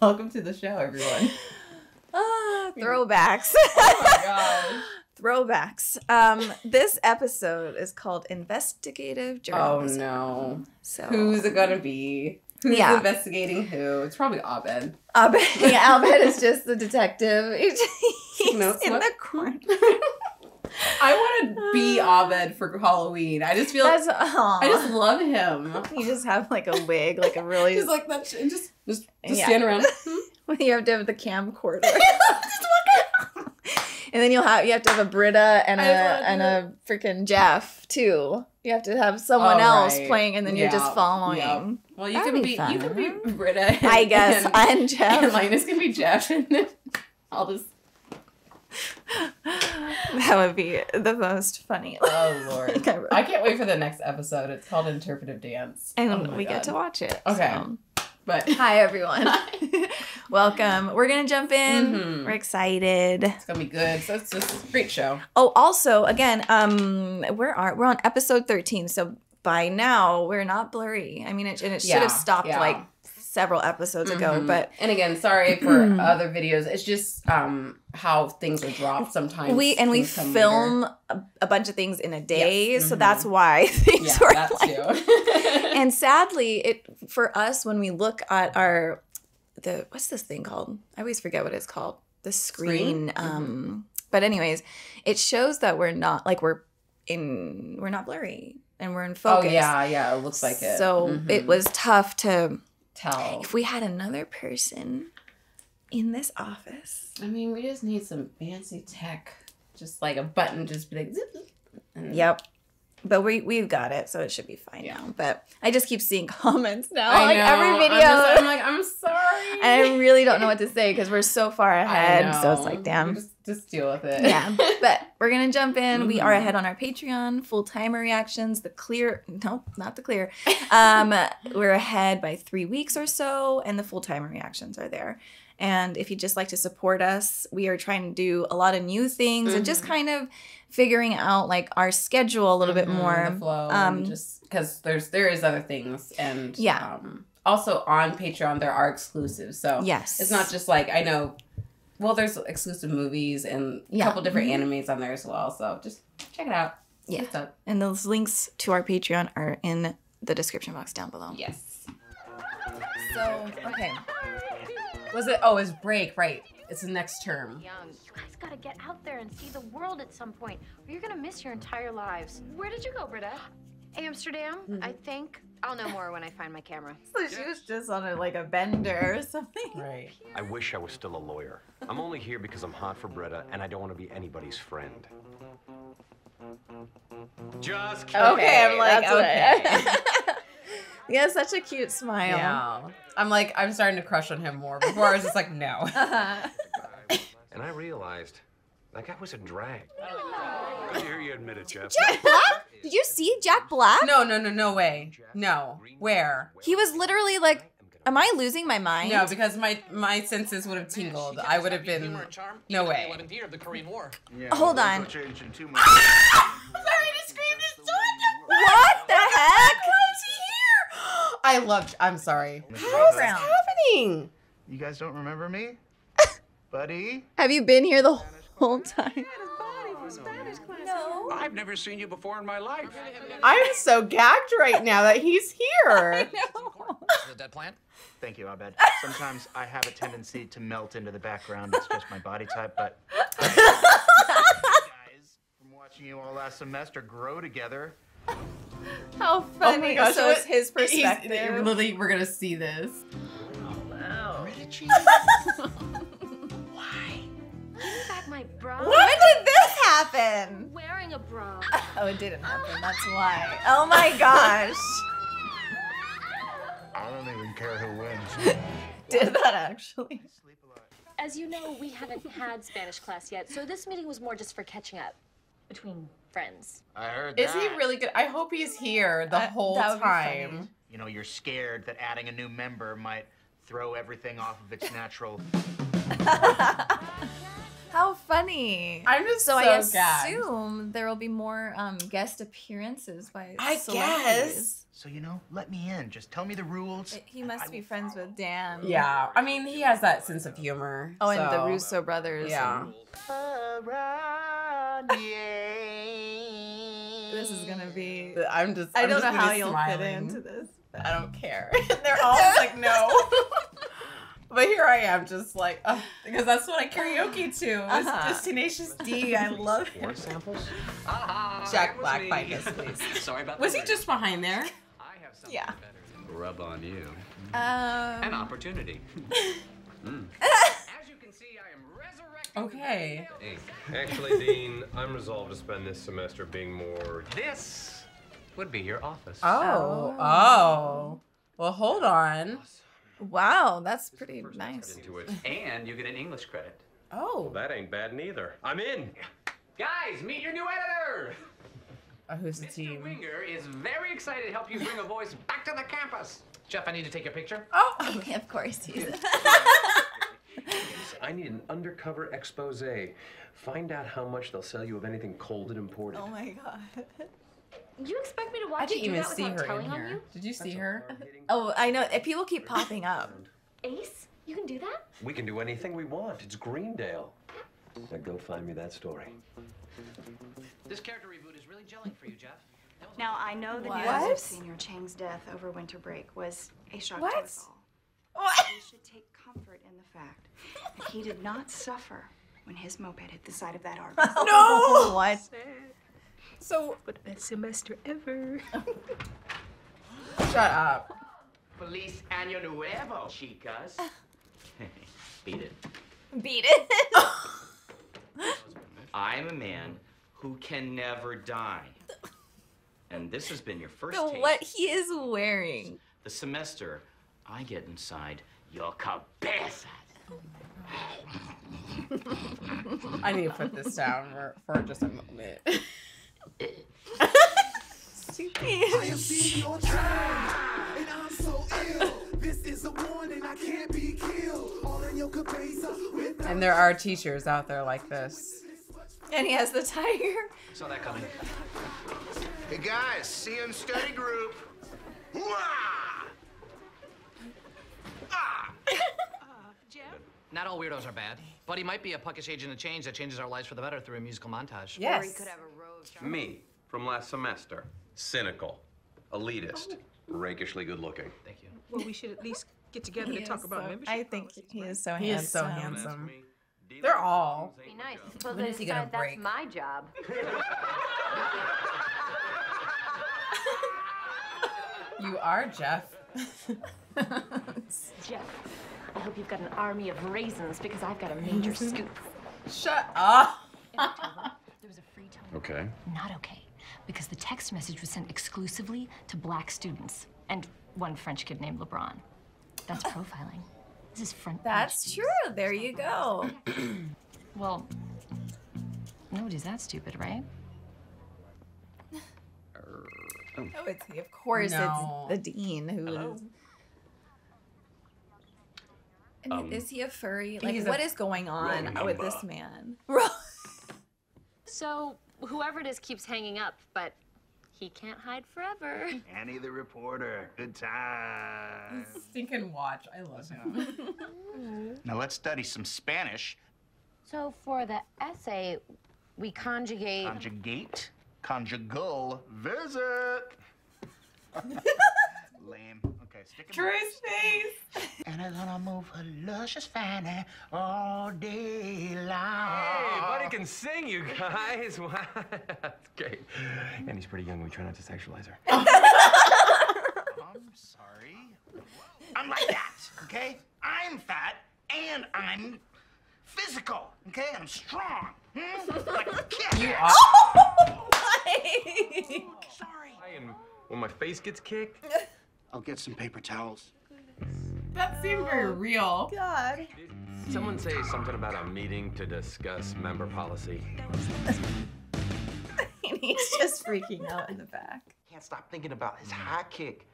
Welcome to the show, everyone. Throwbacks. Oh my gosh. Throwbacks. This episode is called Investigative Oh Journalism. no. So Who's it gonna be? Who's investigating who? It's probably Abed. Abed is just the detective. He's No, in the corner. I want to be Abed for Halloween. I just feel I just love him. You just have like a wig, like a really Just like that shit, and just stand around. You have to have the camcorder. And then you have to have a Britta and a freaking Jeff too. You have to have someone else playing, and then you're just following. Yeah. Well, you can be Britta. I guess I'm Jeff. And Linus can be Jeff, and then I'll just. That would be the most funny. Oh Lord! I can't wait for the next episode. It's called Interpretive Dance, and we get to watch it. Okay. So. But hi everyone. Welcome. We're gonna jump in. Mm-hmm. We're excited. It's gonna be good. So it's just a great show. Oh, also, again, we're on episode 13. So by now we're not blurry. I mean, it should have stopped like several episodes ago. But and again, sorry for other videos. It's just how things are dropped sometimes. We film a bunch of things in a day, so that's why things were that like. Too. And sadly, for us when we look at what's this thing called? I always forget what it's called. The screen. But anyways, it shows that we're not not blurry and we're in focus. Oh yeah, it looks like it. So it was tough to tell. If we had another person in this office. I mean, we just need some fancy tech. Just like a button, just be like zip, zip. Yep. But we've got it, so it should be fine now. But I just keep seeing comments now. I know. Every video. I'm like, I'm sorry. And I really don't know what to say because we're so far ahead. So it's like, damn. Just deal with it. Yeah. But we're going to jump in. We are ahead on our Patreon. Full-timer reactions. Not the clear. We're ahead by 3 weeks or so. And the full-timer reactions are there. And if you'd just like to support us, we are trying to do a lot of new things and just kind of figuring out like our schedule a little bit more. The flow, just because there is other things, and also on Patreon there are exclusives. So it's not just like I know. Well, there's exclusive movies and a couple different animes on there as well. So just check it out. Yeah, and those links to our Patreon are in the description box down below. Yes. So okay. Was it? Oh, it's break, right? It's the next term. Young. You guys gotta get out there and see the world at some point, or you're gonna miss your entire lives. Where did you go, Britta? Amsterdam, I think. I'll know more when I find my camera. So she was just on a bender or something. Right. I wish I was still a lawyer. I'm only here because I'm hot for Britta, and I don't want to be anybody's friend. Just kidding. Okay, I'm like, okay. He has such a cute smile. Yeah. I'm starting to crush on him more. Before I was just like, no. And I realized that guy was a drag. Good to hear you admit it, Jeff. Jack Black? Did you see Jack Black? No way. No. Where? He was literally like, am I losing my mind? No, because my senses would have tingled. I would have been, no way. Hold on. I'm sorry to scream this so What the heck? I'm sorry. How's this happening? You guys don't remember me? Buddy? Have you been here the whole time? No. I've never seen you before in my life. I'm so gagged right now that he's here. The dead plant? Thank you, Abed. Sometimes I have a tendency to melt into the background. It's just my body type, but you guys, from watching you all last semester grow together. How funny. Oh my gosh, so it's his perspective. Literally, we're gonna see this. Wow. Why? Give me back my bra. When did this happen? Wearing a bra. Oh, it didn't happen. That's why. Oh my gosh. I don't even care who wins. Did that actually? As you know, we haven't had Spanish class yet, so this meeting was more just for catching up between friends. I heard Is he really good? I hope he's here the whole time. You know, you're scared that adding a new member might throw everything off of its natural. How funny. I'm just so I gagged. assume there will be more guest appearances by I celebrities. guess. So, let me in. Just tell me the rules. He must be friends with Dan. Yeah. I mean, he has that sense of humor. Oh, and the so- Russo brothers. Yeah. This is going to be... I I'm don't know just how gonna be you'll smiling. fit into this. I don't care. They're all like, no. But here I am, just like, because that's what I karaoke to. It's just Tenacious D. I love him. More samples? Jack Black, fight us, please. Sorry about Was he just behind there? I have something Yeah. better than rub on you. An opportunity. As you can see, I am resurrecting. Okay. Hey, Actually, Dean, I'm resolved to spend this semester being more. this would be your office. Oh. Well, hold on. Wow, that's pretty nice. Into it. And you get an English credit. Oh. That ain't bad neither. I'm in. Guys, meet your new editor. Who's the Mr. team? Winger is very excited to help you bring a voice back to the campus. Jeff, I need to take your picture. Oh. Of course he's... I need an undercover expose. Find out how much they'll sell you of anything cold and imported. Oh my god. You expect me to I watch didn't you do even that see without her telling in on here. you? Did you see her? Oh, I know. People keep popping up. Ace, you can do that? We can do anything we want. It's Greendale. Now go find me that story. This character reboot is really gelling for you, Jeff. Now, I know the What? news of Senior Chang's death over winter break was a shock What? to us all. What? We should take comfort in the fact that he did not suffer when his moped hit the side of that arbor. No! What? So, But best semester ever. shut up. Feliz Año Nuevo, chicas. Beat it. Beat it. I'm a man who can never die. And this has been your first So taste. what he is wearing. The semester, I get inside your cabeza. I need to put this down for just a moment. Stupid. I am seeing your child, and I'm so ill. This is a warning, I can't be killed. All in your cabeza with And there are teachers out there like this. And he has the tiger. Saw that coming. Hey guys, CM study group. Not all weirdos are bad, but he might be a puckish agent of change that changes our lives for the better through a musical montage. Or he could have a row of Me, from last semester. Cynical. Elitist. Rakishly good looking. Thank you. Well, we should at least get together to talk about membership. I think he is so He handsome. is so handsome. They're all. Be nice. Suppose When I is he gonna decide that's break? my job. You are Jeff. Jeff, I hope you've got an army of raisins because I've got a major scoop. Shut up. There was a free tone. Okay. Not okay, because the text message was sent exclusively to black students and one French kid named LeBron. That's profiling. This is front. That's true. There you go. Well, nobody's that stupid, right? Oh, it's he. Of course, No. it's the dean who is. I mean, is he a furry? Like, what is going on with this man? So, whoever it is keeps hanging up, but he can't hide forever. Annie the reporter. Good time. Stinking watch. I love him. Now let's study some Spanish. So, for the essay, we conjugate. Conjugate. Conjugal visit. Lame. Okay, stick it. Drew's face. And I'm gonna move her luscious fanny all day long. Hey, buddy can sing, you guys. Wow, that's great. And he's pretty young. We try not to sexualize her. I'm sorry. I'm like that, okay? I'm fat and I'm physical, okay? And I'm strong. Like a kid. You are. Sorry. And when my face gets kicked, I'll get some paper towels. That seemed very real. God. someone say something about a meeting to discuss member policy. And he's just freaking out in the back. Can't stop thinking about his high kick.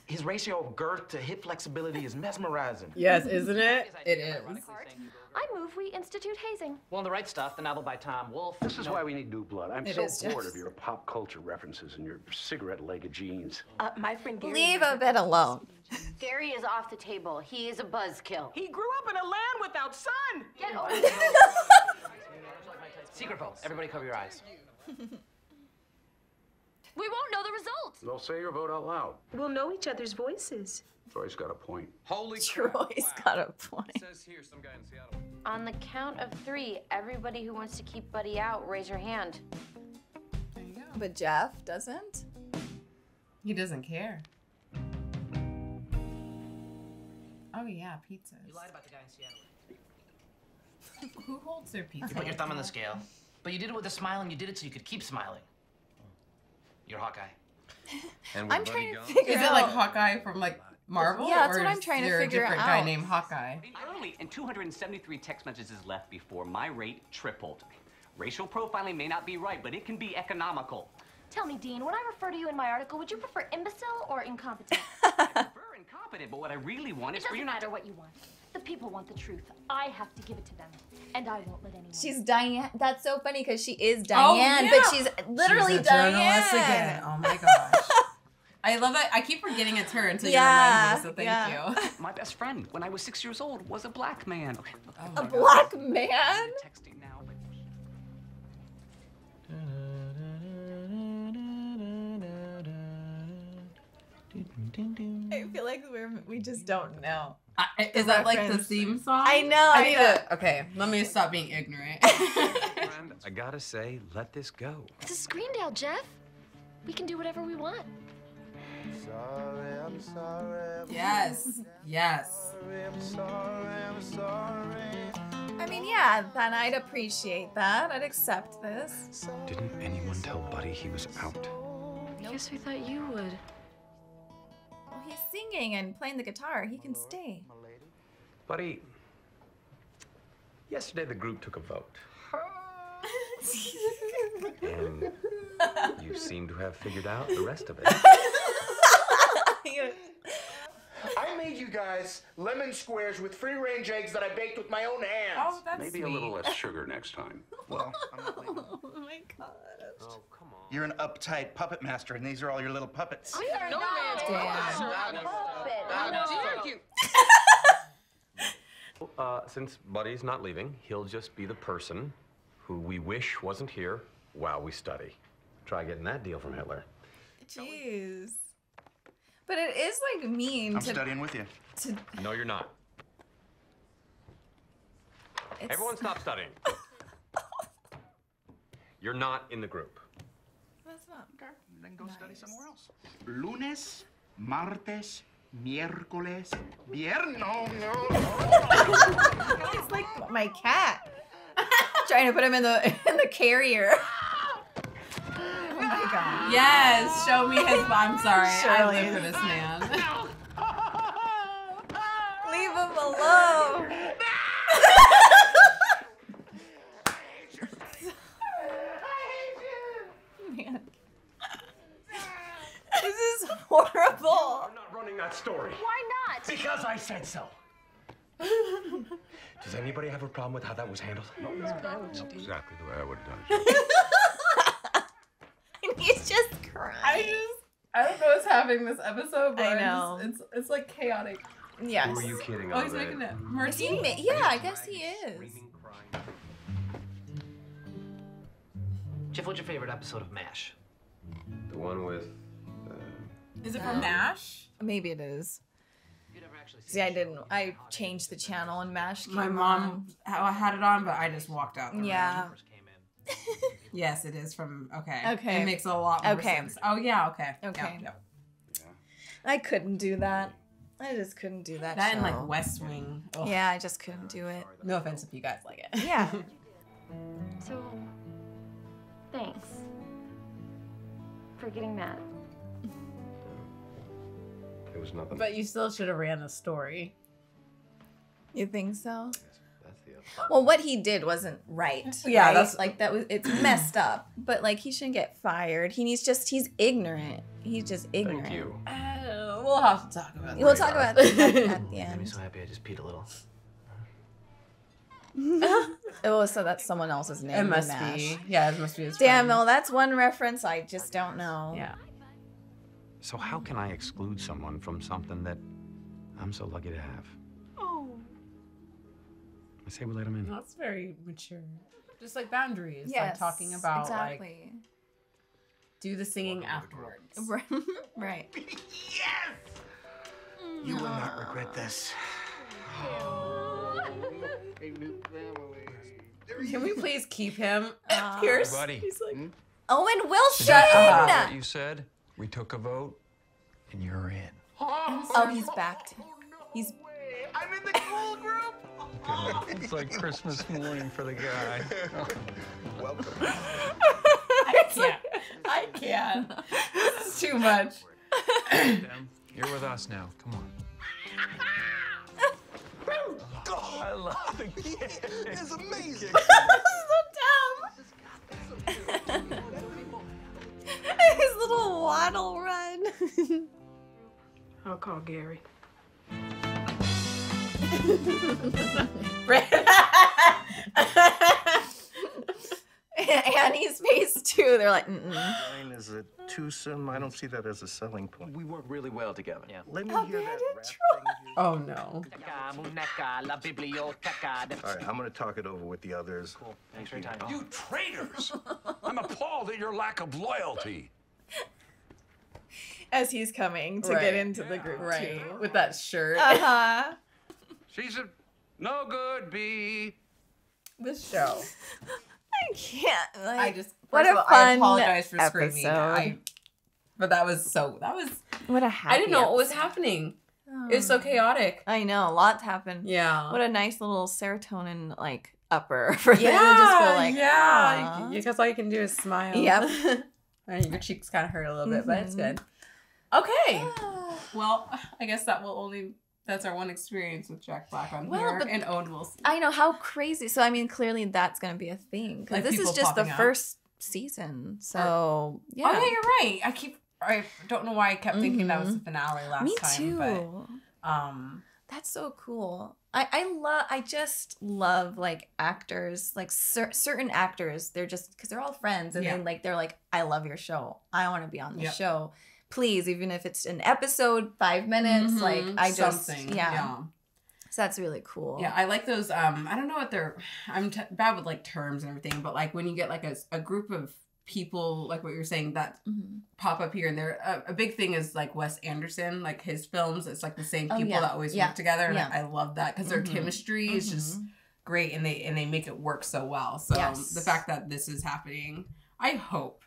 His ratio of girth to hip flexibility is mesmerizing. Yes, isn't it? It is. I move we institute hazing. Well, in The Right Stuff, the novel by Tom Wolfe. This is why we need new blood. I'm It so is, bored Jess. of your pop culture references and your cigarette-legged jeans. My friend Gary. Leave a bit alone. Gary is off the table. He is a buzzkill. He grew up in a land without sun. Get over Secret vote. Everybody cover your eyes. We won't know the results. They'll say your vote out loud. We'll know each other's voices. Troy's got a point. Holy Troy's got a point. Says here, some guy in Seattle. On the count of 3, everybody who wants to keep Buddy out, raise your hand. But Jeff doesn't. He doesn't care. Oh yeah, pizzas. You lied about the guy in Seattle. Who holds their pizza? You put your thumb on the scale, but you did it with a smile, and you did it so you could keep smiling. You're Hawkeye. And I'm trying to figure Is out. it like Hawkeye from like Marvel? Yeah, that's or what I'm is trying to there figure a different out. guy named Hawkeye? Early, and 273 text messages left before my rate tripled. Racial profiling may not be right, but it can be economical. Tell me, Dean, when I refer to you in my article, would you prefer imbecile or incompetent? I prefer incompetent, but what I really want It is for you doesn't not matter what you want. The people want the truth. I have to give it to them, and I won't let anyone. She's Diane. That's so funny because she is Diane, yeah. but she's literally She's a Diane. journalist again. Oh my gosh. I love that. I keep forgetting it's her until you remind me, so thank you. My best friend, when I was 6 years old, was a black man. Okay, look, A black man? texting now, but I feel like we just don't know. Is that like the theme song? I know. I need to. Okay, let me stop being ignorant. Friend, I gotta say, let this go. It's a Screendale, Jeff. We can do whatever we want. Sorry, I'm sorry. Yes. Yes. I'm sorry, I'm sorry. I mean, yeah, then I'd appreciate that. I'd accept this. Didn't anyone tell Buddy he was out? I guess we thought you would. Well, he's singing and playing the guitar. He can stay. Buddy, yesterday the group took a vote. And you seem to have figured out the rest of it. I made you guys lemon squares with free-range eggs that I baked with my own hands. Oh, that's Maybe sweet. a little less sugar next time. Well, I'm not leaving. Oh my god. Oh, come on. You're an uptight puppet master, and these are all your little puppets. We are not Since Buddy's not leaving, he'll just be the person who we wish wasn't here while we study. Try getting that deal from Hitler. Jeez. But it is like mean I'm to. studying with you. No, you're not. It's- Everyone stop studying. You're not in the group. That's not. Okay, then go study somewhere else. Lunes, martes, miércoles, viernes. No. It's like my cat. Trying to put him in the carrier. Oh my god. Yes, show me his. I'm sorry. I Shirley. live for this man. Leave him alone. Man. This is horrible. I'm not running that story. Why not? Because I said so. Does anybody have a problem with how that was handled? No, that's exactly the way I would have done it. And he's just crying. I don't know what's happening this episode, but I know. It's like chaotic. Yes. Who are you kidding? Oh, he's making it. Is he Martini. yeah, I guess he is. Jeff, what's your favorite episode of MASH? The one with. Is it from MASH? Maybe it is. You never actually See, I didn't. I changed the channel and MASH came My mom had it on, but I just walked out. the Yeah. room. Yes, it is from. Okay. Okay. It makes a lot more sense. Oh yeah. Okay. Okay. Yeah, I couldn't do that. I just couldn't do that. That and show. like West Wing. Ugh. Yeah, I just couldn't do it. No offense if you guys like it. Yeah. So, thanks for getting mad. It was nothing. But you still should have ran the story. You think so? That's the other. Well, what he did wasn't right. Yeah, right? that's- like that was. It's messed up. But like he shouldn't get fired. He's ignorant. He's just ignorant. Thank you. Oh, We'll have to talk about that. We'll talk about that at the Made me end. so happy I just peed a little. Oh, so that's someone else's name. It must Mash. be. Yeah, it must be his Damn, friend. well, that's one reference I just don't know. Yeah. So how can I exclude someone from something that I'm so lucky to have? Oh. I say we let him in. That's very mature. Just like boundaries. Yes, like talking about exactly. like do the singing afterwards. Right. You will not regret this. Can we please keep him? Pierce. Buddy. He's like, Owen Wilson. Shut up. What you said? We took a vote, and you're in. Oh, he's back. He's. I'm in the cool group. It's like Christmas morning for the guy. Welcome. I can't. This is too much. You're with us now. Come on. I love the kid. It's amazing. So dumb. His little waddle run. I'll call Gary. Annie's face too. They're like, Mine is a twosome. I don't see that as a selling point. We work really well together. Yeah. Let me hear that rap thing. Oh no. All right, I'm gonna talk it over with the others. Cool. Thanks for your time. You traitors! I'm appalled at your lack of loyalty. as he's coming to get into the group too. With that shirt. Uh-huh. She's a no good bee. This show. I can't. Like, I just what first a of all, fun I apologize for screaming. episode. But that was what a happy I didn't know what was episode. happening. It was so chaotic. I know, a lot happened. Yeah. What a nice little serotonin like upper for them to Yeah, just feel like, yeah. "Aw." Because all you can do is smile. Yep. And your cheeks kind of hurt a little bit, but it's good. Okay. Well, I guess that's our one experience with Jack Black on here and Owen Wilson. I know, how crazy. So, I mean, clearly that's going to be a thing. Because Like this is people just the popping up. first season. So, yeah. Oh, yeah, you're right. I don't know why I kept thinking that was the finale last Me time. too. But, that's so cool. I just love like actors, like certain actors. They're just, because they're all friends, and then like they're like, I love your show. I want to be on the show. Please, even if it's an episode, 5 minutes, like I just something. yeah. So that's really cool. Yeah, I like those. I don't know what they're. I'm bad with like terms and everything, but like when you get like a group of people, like what you're saying, that pop up here and there. A big thing is like Wes Anderson, like his films. It's like the same people that always work together, and I love that because their chemistry is just great, and they make it work so well. So the fact that this is happening, I hope.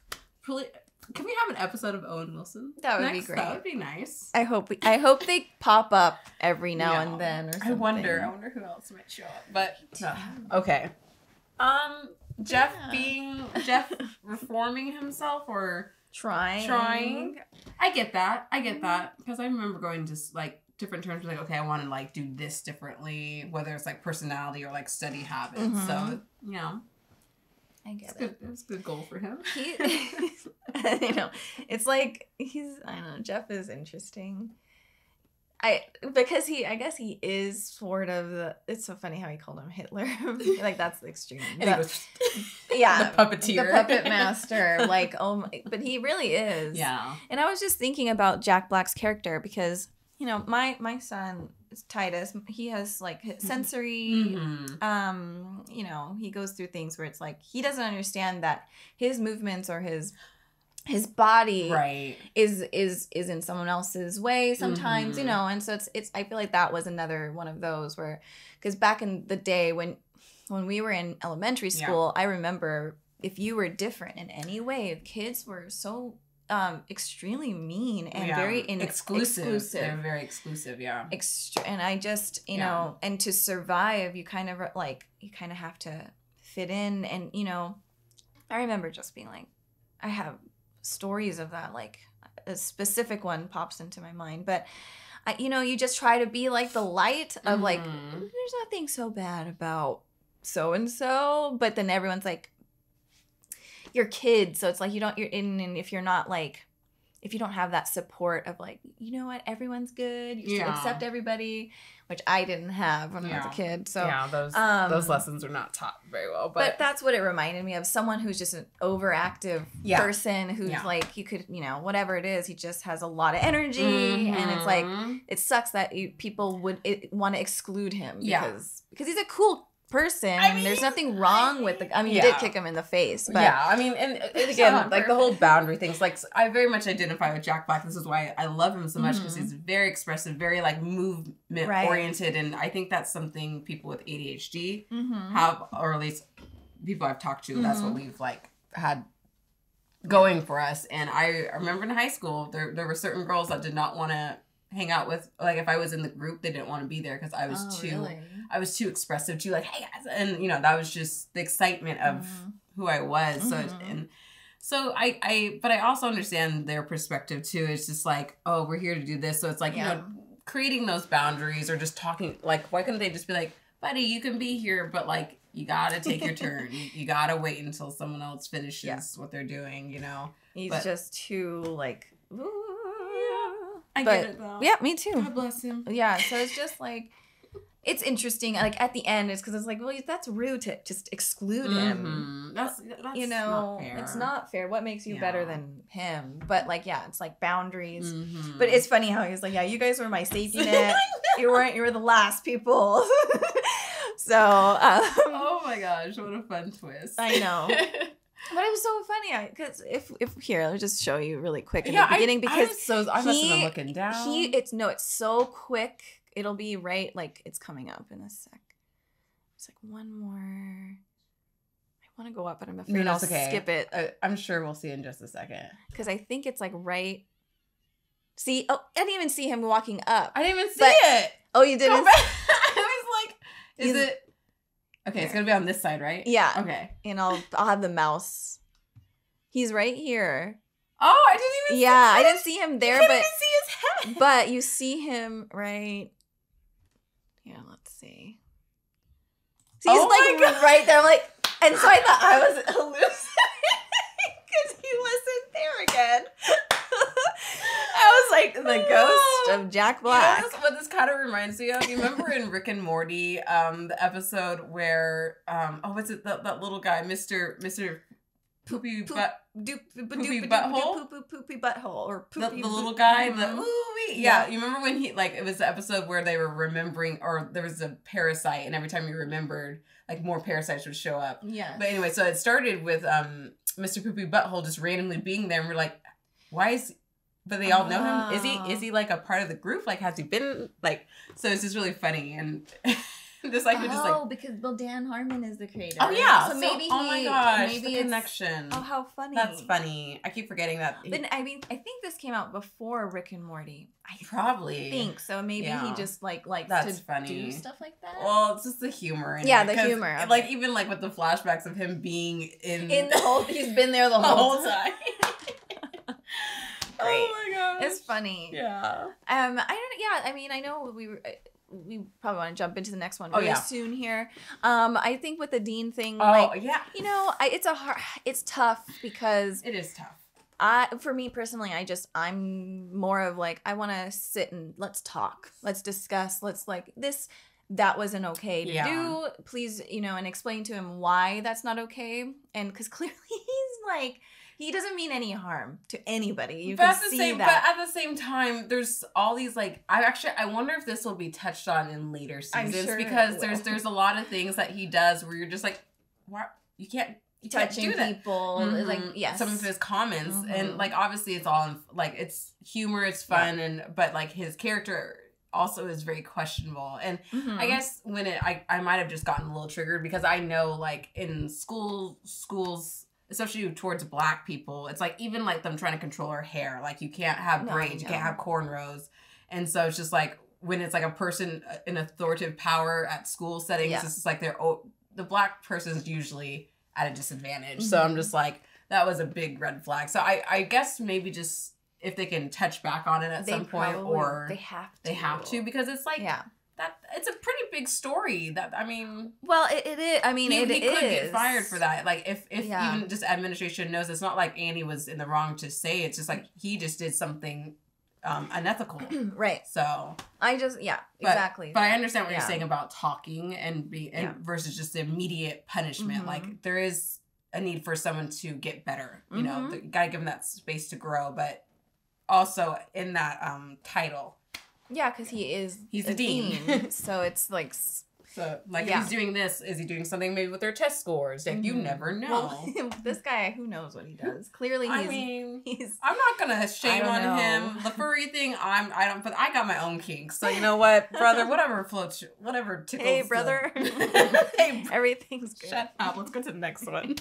Can we have an episode of Owen Wilson? That would be great. That would be nice. I hope they pop up every now and then or something. I wonder who else might show up. But okay. Jeff reforming himself or trying. I get that because I remember going to like different terms, like, okay, I want to like do this differently, whether it's like personality or like study habits. So I get it. It's a good goal for him. It's like I don't know, Jeff is interesting. Because I guess he is sort of it's so funny how he called him Hitler. Like that's the extreme. And he goes, the puppeteer. The puppet master. Like, but he really is. Yeah. And I was just thinking about Jack Black's character because, my son Titus, he has like sensory he goes through things where it's like he doesn't understand that his movements or his body is in someone else's way sometimes, and so it's I feel like that was another one of those where, because back in the day when we were in elementary school, I remember if you were different in any way, kids were so extremely mean and very exclusive. They're very exclusive, and I just, and to survive, you kind of have to fit in. And, I remember just being like, I have stories of that, like a specific one pops into my mind. But, you just try to be like the light of like, there's nothing so bad about so-and-so. But then everyone's like, you're kids, so it's like you're in, and if you're not like if you don't have that support of like, you know what, everyone's good, you should accept everybody, which I didn't have when I was a kid. So those lessons are not taught very well. But that's what it reminded me of, someone who's just an overactive person who's like, you could, you know, whatever it is, he just has a lot of energy, and it's like, it sucks that people would want to exclude him because he's a cool person. I mean, there's nothing wrong with the. I mean, you did kick him in the face, but I mean, and again, like the whole boundary things. Like, I very much identify with Jack Black. This is why I love him so much, because he's very expressive, very like movement oriented, and I think that's something people with ADHD have, or at least people I've talked to. That's what we've like had going for us. And I remember in high school, there were certain girls that did not want to hang out with, like, if I was in the group, they didn't want to be there because I was too expressive, too like, hey guys, and you know, that was just the excitement of who I was. So but I also understand their perspective too. It's just like, oh, we're here to do this, so it's like, you know, creating those boundaries or just talking, like, why couldn't they just be like, buddy, you can be here, but like, you gotta take your turn. You gotta wait until someone else finishes what they're doing, you know. He's just too like, I get it though. Yeah, me too. God bless him. Yeah, so it's just like, it's interesting. Like at the end, it's because it's like, well, that's rude to just exclude him. That's you know, not fair. It's not fair. What makes you better than him? But like, yeah, it's like boundaries. But it's funny how he's like, yeah, you guys were my safety net. You were the last people. So, oh my gosh, what a fun twist! I know. But it was so funny because if here, let me just show you really quick in the beginning, because I must have been looking down. It's so quick. It'll be right, like it's coming up in a sec. It's like one more. I want to go up, but I'm afraid I'll skip it. I'm sure we'll see in just a second, because I think it's like right. See, I didn't even see him walking up. I didn't even see it. Oh, you didn't. I was like, is it? Okay, it's gonna be on this side, right? Yeah. Okay. And I'll have the mouse. He's right here. Oh, I didn't even see him. I didn't see him there, I but didn't even see his head. But you see him right. Yeah, let's see. So he's like right there. I'm like, and so I thought I was hallucinating because he wasn't there again. I was like the ghost of Jack Black. You know what this kind of reminds me of? You remember in Rick and Morty, the episode where what's it, that little guy, Mr. Poopy Butthole? Poopy Butthole, or Poopy the little guy, you remember when he, like, it was the episode where they were remembering, or there was a parasite, and every time you remembered, like, more parasites would show up. Yeah. But anyway, so it started with Mr. Poopy Butthole just randomly being there, and we're like, why is... But they all know him. Is he like a part of the group? Like, has he been like? So it's just really funny, and just like because Dan Harmon is the creator. Oh yeah, so maybe oh my gosh, maybe the connection. Oh, how funny! That's funny. I keep forgetting that. But I mean, I think this came out before Rick and Morty. I probably think so. Maybe he just likes to do stuff like that. Well, it's just the humor. The humor. Like even like with the flashbacks of him being in the whole. He's been there the whole time. Great. Oh my gosh. It's funny. Yeah. I mean, I know we probably want to jump into the next one very soon here. I think with the Dean thing, you know, it's tough because it is tough. For me personally, I'm more of like, I want to sit and let's talk, let's discuss, let's like this. That wasn't okay to do. Please, you know, and explain to him why that's not okay. And because clearly he's like, he doesn't mean any harm to anybody. You can see that. But at the same time, there's all these like, I wonder if this will be touched on in later seasons, because there's a lot of things that he does where you're just like, why you can't touching do that. People, like some of his comments, and like obviously it's all like it's humor, it's fun, but like his character also is very questionable. And I guess when I might have just gotten a little triggered because I know like in schools, especially towards Black people, it's like even like them trying to control her hair. Like you can't have braids, you can't have cornrows. And so it's just like when it's like a person in authoritative power at school settings, it's just like the Black person's usually at a disadvantage. So I'm just like, that was a big red flag. So I guess maybe just if they can touch back on it at some point, or they have to, because it's like, it's a pretty big story. That I mean, well, it is. I mean, he could get fired for that. Like if even just administration knows, it's not like Annie was in the wrong to say. It's just like he just did something unethical. Right. So I just exactly. But I understand what you're saying about talking and versus just the immediate punishment. Mm-hmm. Like there is a need for someone to get better. You know, you gotta give them that space to grow, but also in that title. Yeah, because he's a dean. So it's like... So, like, if he's doing this, is he doing something maybe with their test scores? Like, you never know. Well, this guy, who knows what he does? Clearly, I'm not gonna shame on him. The furry thing, but I got my own kinks. So, you know what, brother? Whatever floats, whatever tickles. Hey, brother. Hey, everything's good. Shut up. Let's go to the next one.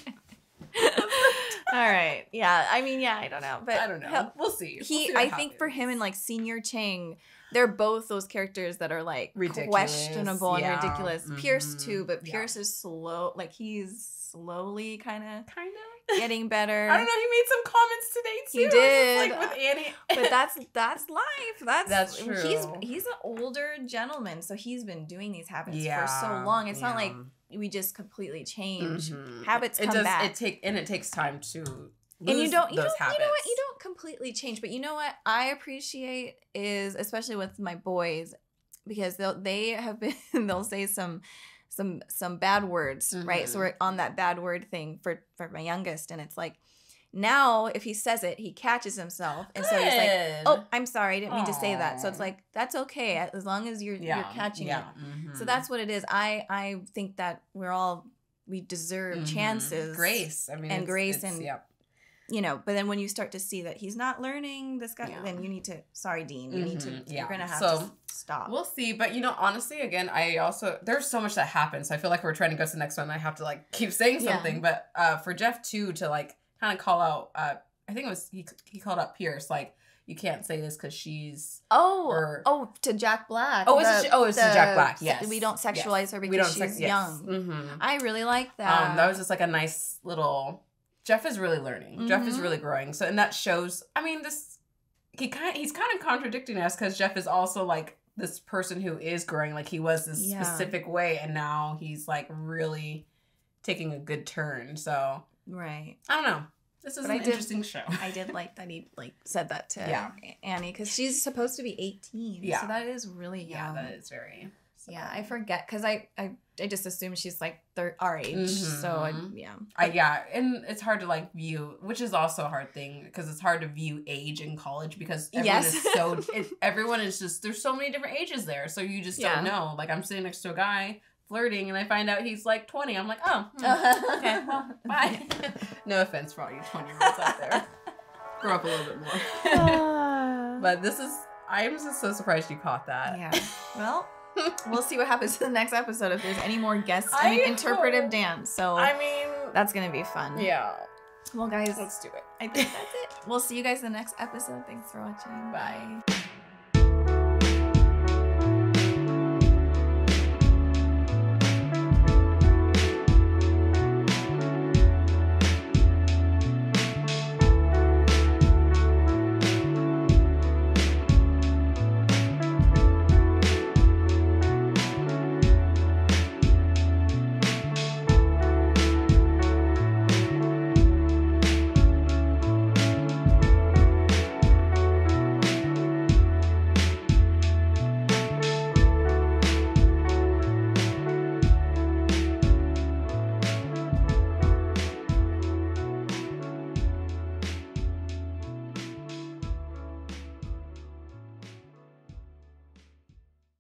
All right. Yeah. I mean, yeah, I don't know. But I don't know. We'll see. I think for him and like Senior Chang, they're both those characters that are like ridiculous. Questionable and ridiculous. Pierce too, but Pierce is slow. Like he's slowly kind of getting better. I don't know. He made some comments today too. He did, like with Annie. But that's life. That's true. He's an older gentleman, so he's been doing these habits for so long. It's not like we just completely change. Habits come back. It takes time to lose and you don't those habits. You know what? You don't completely change, but you know what I appreciate is, especially with my boys, because they'll say some bad words, right? So we're on that bad word thing for my youngest, and it's like now if he says it, he catches himself, and so he's like, "Oh, I'm sorry, I didn't mean to say that." So it's like that's okay as long as you're catching it. So that's what it is. I think that we deserve chances, grace. I mean, and grace, and you know. But then when you start to see that he's not learning this guy, then you need to. Sorry, Dean. You need to. You're gonna have to stop. We'll see. But you know, honestly, again, there's so much that happens. So I feel like we're trying to go to the next one. And I have to like keep saying something. But for Jeff too to like kind of call out. I think it was he called out Pierce like. You can't say this because she's to Jack Black. It's to Jack Black. Yes, we don't sexualize her because she's young. I really like that. That was just like a nice little. Jeff is really learning. Jeff is really growing. So and that shows. I mean, he's kind of contradicting us because Jeff is also like this person who is growing. Like he was this specific way, and now he's like really taking a good turn. So right, I don't know. This is an interesting show. I did like that he like said that to Annie because she's supposed to be 18. Yeah, so that is really young. Yeah, that is very. So. Yeah, I forget because I just assume she's like our age. So and it's hard to like view, which is also a hard thing because it's hard to view age in college because everyone is everyone is just there's so many different ages there, so you just don't know. Like I'm sitting next to a guy. Flirting and I find out he's like 20. I'm like, okay, well, bye. No offense for all you 20-year-olds out there. Grow up a little bit more. But I am just so surprised you caught that. Yeah. Well, we'll see what happens in the next episode if there's any more guests. Interpretive dance. So that's gonna be fun. Yeah. Well, guys, let's do it. I think that's it. We'll see you guys in the next episode. Thanks for watching. Bye.